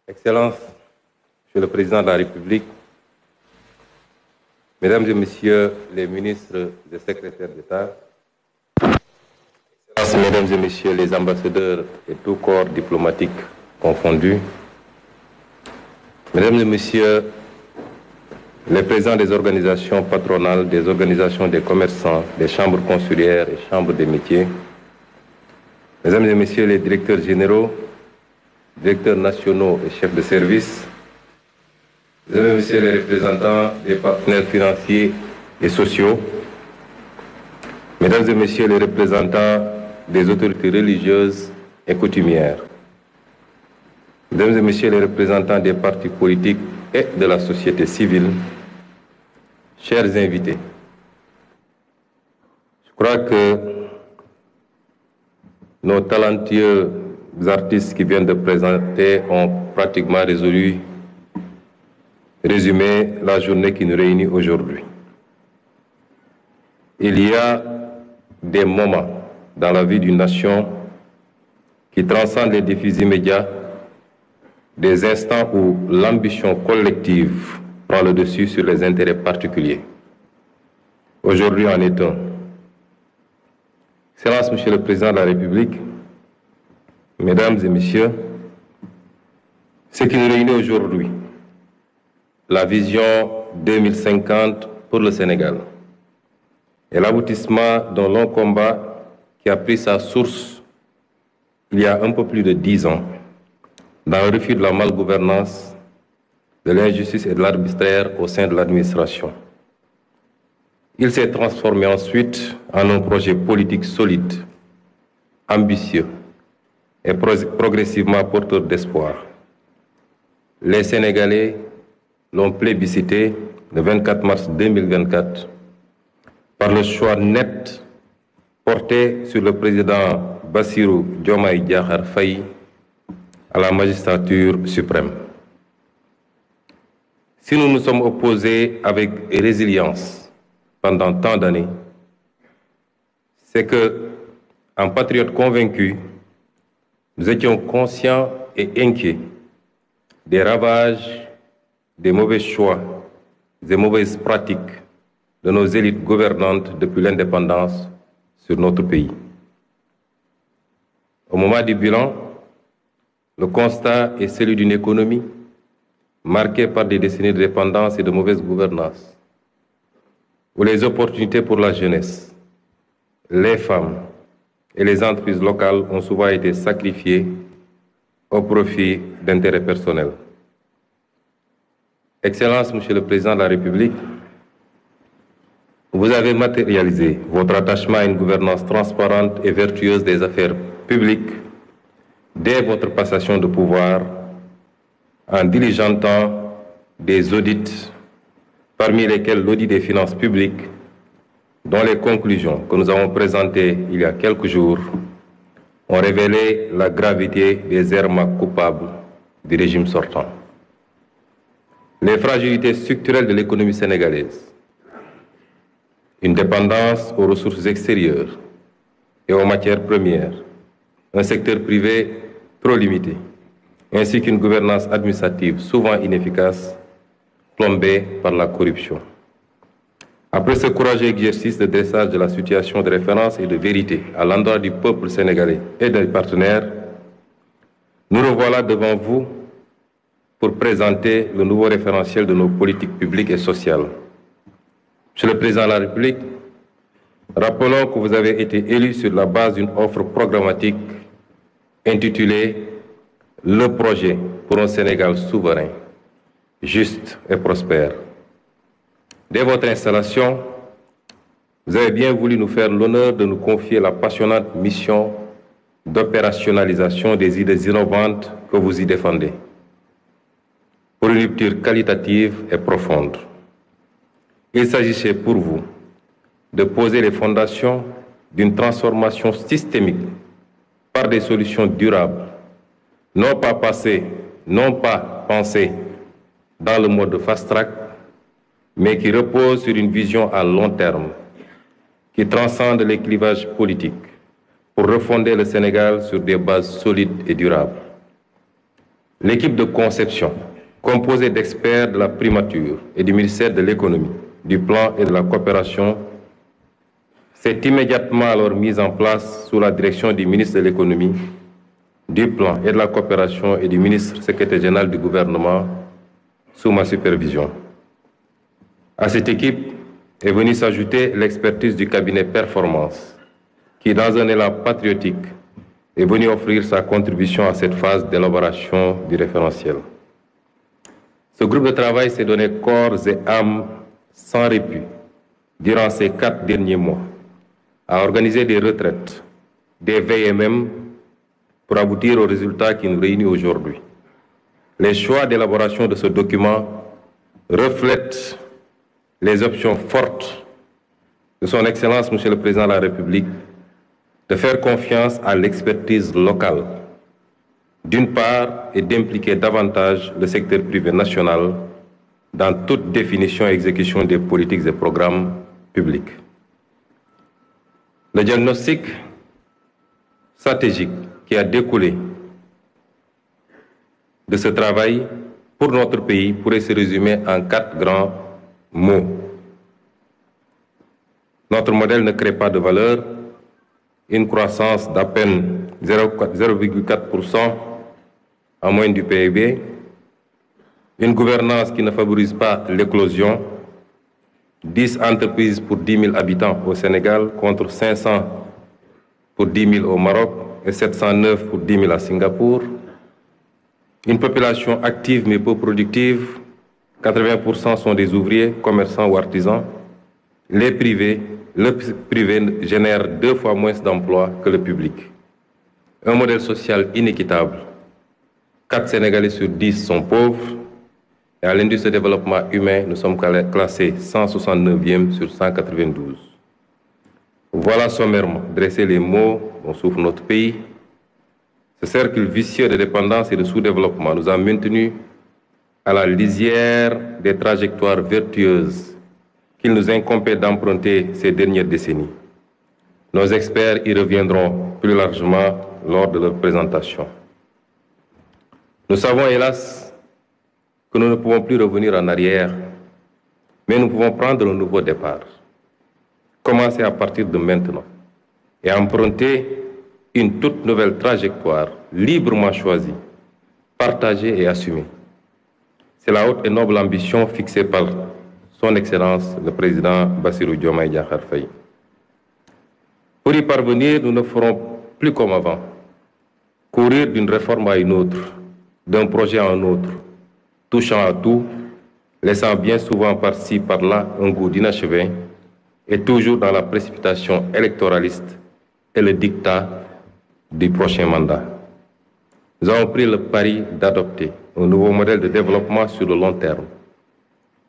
Excellences, Monsieur le Président de la République, Mesdames et Messieurs les ministres et secrétaires d'État, Excellences, Mesdames et Messieurs les ambassadeurs et tout corps diplomatique confondus, Mesdames et Messieurs les présidents des organisations patronales, des organisations des commerçants, des chambres consulaires et chambres des métiers, Mesdames et Messieurs les directeurs généraux, directeurs nationaux et chefs de service, Mesdames et Messieurs les représentants des partenaires financiers et sociaux, Mesdames et Messieurs les représentants des autorités religieuses et coutumières, Mesdames et Messieurs les représentants des partis politiques et de la société civile, chers invités, je crois que nos talentueux artistes qui viennent de présenter ont pratiquement résumé la journée qui nous réunit aujourd'hui. Il y a des moments dans la vie d'une nation qui transcendent les défis immédiats, des instants où l'ambition collective prend le dessus sur les intérêts particuliers. Aujourd'hui en est un. Excellences, Monsieur le Président de la République, Mesdames et Messieurs, ce qui nous réunit aujourd'hui, la vision 2050 pour le Sénégal, est l'aboutissement d'un long combat qui a pris sa source il y a un peu plus de 10 ans, dans le refus de la malgouvernance, de l'injustice et de l'arbitraire au sein de l'administration. Il s'est transformé ensuite en un projet politique solide, ambitieux et progressivement porteur d'espoir. Les Sénégalais l'ont plébiscité le 24 mars 2024 par le choix net porté sur le président Bassirou Diomaye Diakhar Faye à la magistrature suprême. Si nous nous sommes opposés avec résilience pendant tant d'années, c'est que, en patriotes convaincus, nous étions conscients et inquiets des ravages, des mauvais choix, des mauvaises pratiques de nos élites gouvernantes depuis l'indépendance sur notre pays. Au moment du bilan, le constat est celui d'une économie marquée par des décennies de dépendance et de mauvaise gouvernance, où les opportunités pour la jeunesse, les femmes et les entreprises locales ont souvent été sacrifiées au profit d'intérêts personnels. Excellences, Monsieur le Président de la République, vous avez matérialisé votre attachement à une gouvernance transparente et vertueuse des affaires publiques dès votre passation de pouvoir en diligentant des audits, parmi lesquels l'audit des finances publiques, dont les conclusions que nous avons présentées il y a quelques jours ont révélé la gravité des errements coupables du régime sortant. Les fragilités structurelles de l'économie sénégalaise, une dépendance aux ressources extérieures et aux matières premières, un secteur privé trop limité, ainsi qu'une gouvernance administrative souvent inefficace, plombée par la corruption. Après ce courageux exercice de dressage de la situation de référence et de vérité à l'endroit du peuple sénégalais et des partenaires, nous revoilà devant vous pour présenter le nouveau référentiel de nos politiques publiques et sociales. Monsieur le Président de la République, rappelons que vous avez été élu sur la base d'une offre programmatique intitulée « Le projet pour un Sénégal souverain, juste et prospère ». Dès votre installation, vous avez bien voulu nous faire l'honneur de nous confier la passionnante mission d'opérationnalisation des idées innovantes que vous y défendez, pour une rupture qualitative et profonde. Il s'agissait pour vous de poser les fondations d'une transformation systémique par des solutions durables, non pas pensées dans le mode fast-track, mais qui repose sur une vision à long terme, qui transcende les clivages politiques pour refonder le Sénégal sur des bases solides et durables. L'équipe de conception, composée d'experts de la primature et du ministère de l'économie, du plan et de la coopération, s'est immédiatement alors mise en place sous la direction du ministre de l'économie, du plan et de la coopération et du ministre secrétaire général du gouvernement sous ma supervision. À cette équipe est venue s'ajouter l'expertise du cabinet Performance, qui, dans un élan patriotique, est venu offrir sa contribution à cette phase d'élaboration du référentiel. Ce groupe de travail s'est donné corps et âme sans répit durant ces 4 derniers mois à organiser des retraites, des veilles et même pour aboutir aux résultats qui nous réunissent aujourd'hui. Les choix d'élaboration de ce document reflètent les options fortes de son Excellence, Monsieur le Président de la République, de faire confiance à l'expertise locale, d'une part, et d'impliquer davantage le secteur privé national dans toute définition et exécution des politiques et programmes publics. Le diagnostic stratégique qui a découlé de ce travail pour notre pays pourrait se résumer en 4 grands mots. Notre modèle ne crée pas de valeur, une croissance d'à peine 0,4% en moyenne du PIB, une gouvernance qui ne favorise pas l'éclosion, 10 entreprises pour 10 000 habitants au Sénégal contre 500 pour 10 000 au Maroc et 709 pour 10 000 à Singapour, une population active mais peu productive, 80% sont des ouvriers, commerçants ou artisans, le privé génère 2 fois moins d'emplois que le public. Un modèle social inéquitable. 4 Sénégalais sur 10 sont pauvres. Et à l'indice de développement humain, nous sommes classés 169e sur 192. Voilà sommairement dressé les mots dont souffre notre pays. Ce cercle vicieux de dépendance et de sous-développement nous a maintenus à la lisière des trajectoires vertueuses qu'il nous incombait d'emprunter ces dernières décennies. Nos experts y reviendront plus largement lors de leur présentation. Nous savons hélas que nous ne pouvons plus revenir en arrière, mais nous pouvons prendre un nouveau départ. Commencer à partir de maintenant et emprunter une toute nouvelle trajectoire librement choisie, partagée et assumée. C'est la haute et noble ambition fixée par son Excellence le Président Bassirou Diomaye Diakhar Faye. Pour y parvenir, nous ne ferons plus comme avant, courir d'une réforme à une autre, d'un projet à un autre, touchant à tout, laissant bien souvent par-ci, par-là un goût d'inachevé, et toujours dans la précipitation électoraliste et le diktat du prochain mandat. Nous avons pris le pari d'adopter un nouveau modèle de développement sur le long terme,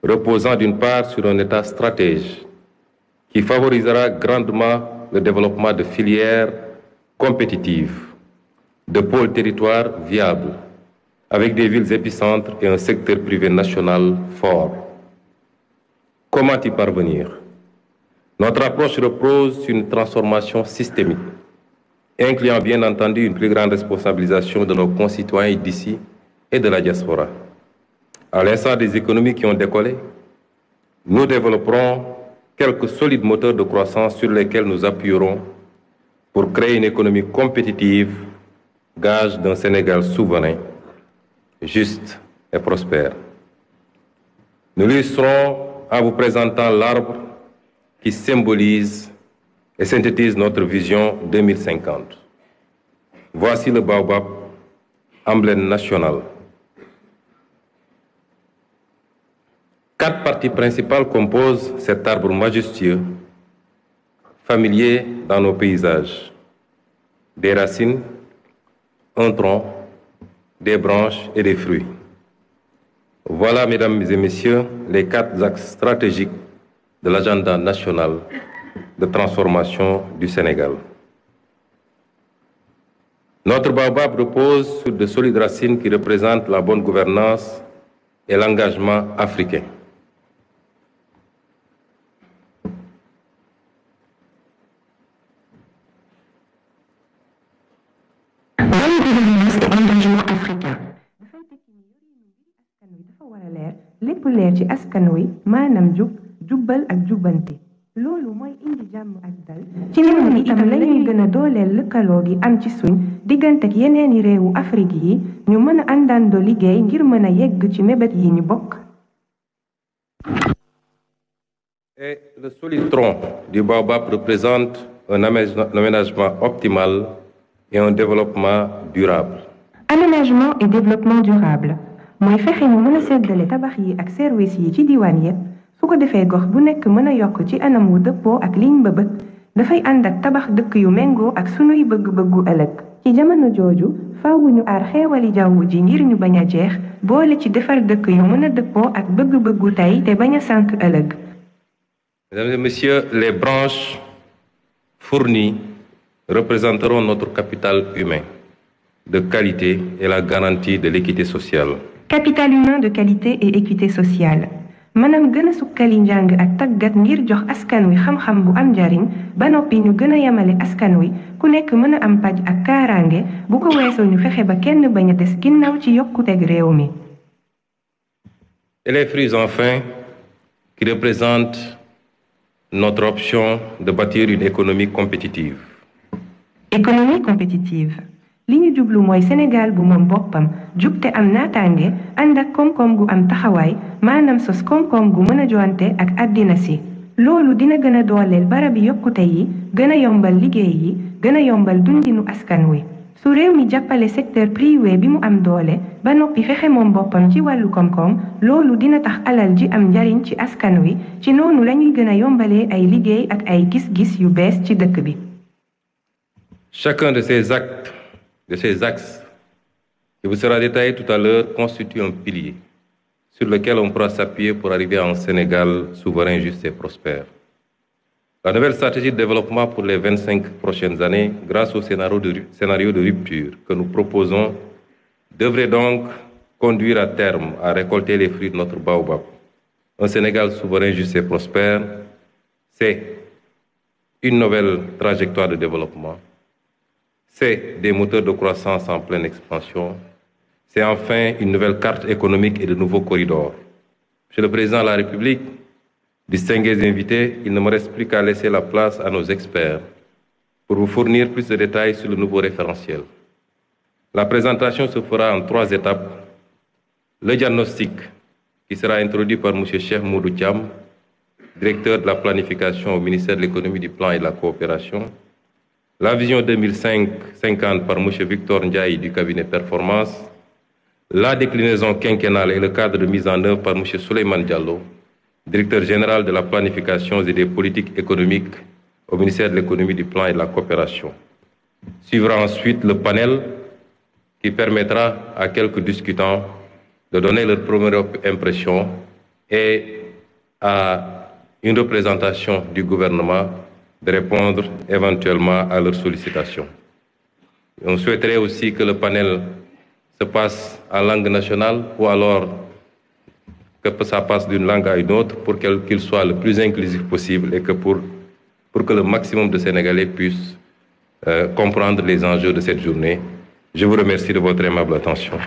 reposant d'une part sur un État stratège qui favorisera grandement le développement de filières compétitives, de pôles territoires viables, avec des villes épicentres et un secteur privé national fort. Comment y parvenir? Notre approche repose sur une transformation systémique, incluant bien entendu une plus grande responsabilisation de nos concitoyens d'ici et de la diaspora. À l'instar des économies qui ont décollé, nous développerons quelques solides moteurs de croissance sur lesquels nous appuierons pour créer une économie compétitive, gage d'un Sénégal souverain, juste et prospère. Nous l'illustrons en vous présentant l'arbre qui symbolise et synthétise notre vision 2050. Voici le baobab, emblème national. 4 parties principales composent cet arbre majestueux, familier dans nos paysages. Des racines, un tronc, des branches et des fruits. Voilà, mesdames et messieurs, les 4 axes stratégiques de l'agenda national de transformation du Sénégal. Notre baobab repose sur de solides racines qui représentent la bonne gouvernance et l'engagement africain. Bonne gouvernance et engagement africain. a leer lépp leer ci askan wi maanaam jub jubbal ak jubbanti loolu mooy indi jàmm ak dal ci noonu itam lañuy gën a dooleel lëkkaloo gi am ci suñ diggante ak yeneeni réewu Afrique yi ñu mën a àndandoo liggéey ngir mën a yegg ci mébét yi ñu bokk. Et le solide tronc du baobab représente un aménagement optimal et un développement durable. Aménagement et développement durable mooy fexe ñu mën a seddale tabax yi ak service yi ci diwaan yépp su ko defee gox bu nekk mën a yokk ci anam wu dëppoo ak liñ bëbët dafay ànd ak tabax dëkk yu méngoo ak sunuy bëgg-bëggu ëllëg ci jamono jooju faaw ñu aar xeewali jaww ji ngir ñu bañ a jeex boole ci defar dëkk yu mën a dëppoo ak bëgg-bëggu tey te bañ a sànk ëllëg. Mesdames et messieurs, les branches fournies représenteront notre capital humain de qualité et la garantie de l'équité sociale. Capital humain de qualité et équité sociale. maanaam gën a sukkali njàng ak tàggat ngir jox askan wi xam-xam bu am njariñ ba noppi ñu gën a yemale askan wi ku nekk mën a am paj ak kaaraange bu ko weesoo ñu fexe ba kenn bañ a des ginnaaw ci yokkuteg réew mi. Et les fruits enfin qui représentent notre option de bâtir une économie compétitive. Économie compétitive. li ñu jublu mooy Sénégal bu moom boppam jub te am naataange ànd ak koom-koom gu am taxawaay maanaam sos koom-koom gu mën a joante ak àddina si loolu dina gën a dooleel barabi yokkute yi gën a yombal liggéey yi gën a yombal dundinu askan wi su réew mi jàppale secteur privé bi mu am doole ba noppi fexe moom boppam ci wàllu koom-koom loolu dina tax alal ji am njariñ ci askan wi ci noonu lañuy gën a yombalee ay liggéey ak ay gis-gis yu bees ci dëkk bi. Chacun de ces axes qui vous sera détaillé tout à l'heure constitue un pilier sur lequel on pourra s'appuyer pour arriver à un Sénégal souverain, juste et prospère. La nouvelle stratégie de développement pour les 25 prochaines années, grâce au scénario de rupture que nous proposons, devrait donc conduire à terme à récolter les fruits de notre baobab. Un Sénégal souverain, juste et prospère, c'est une nouvelle trajectoire de développement. C'est des moteurs de croissance en pleine expansion. C'est enfin une nouvelle carte économique et de nouveaux corridors. Monsieur le Président de la République, distingués invités, il ne me reste plus qu'à laisser la place à nos experts pour vous fournir plus de détails sur le nouveau référentiel. La présentation se fera en 3 étapes. Le diagnostic, qui sera introduit par M. Cheikh Moudou Thiam, directeur de la planification au ministère de l'économie, du plan et de la coopération. La vision 2050 par M. Victor Ndiaye du cabinet Performance, la déclinaison quinquennale et le cadre de mise en œuvre par M. Souleymane Diallo, directeur général de la planification et des politiques économiques au ministère de l'économie, du plan et de la coopération. Suivra ensuite le panel qui permettra à quelques discutants de donner leur première impression et à une représentation du gouvernement de répondre éventuellement à leurs sollicitations. On souhaiterait aussi que le panel se passe en langue nationale ou alors que ça passe d'une langue à une autre pour qu'il soit le plus inclusif possible et que pour que le maximum de Sénégalais puissent comprendre les enjeux de cette journée. Je vous remercie de votre aimable attention.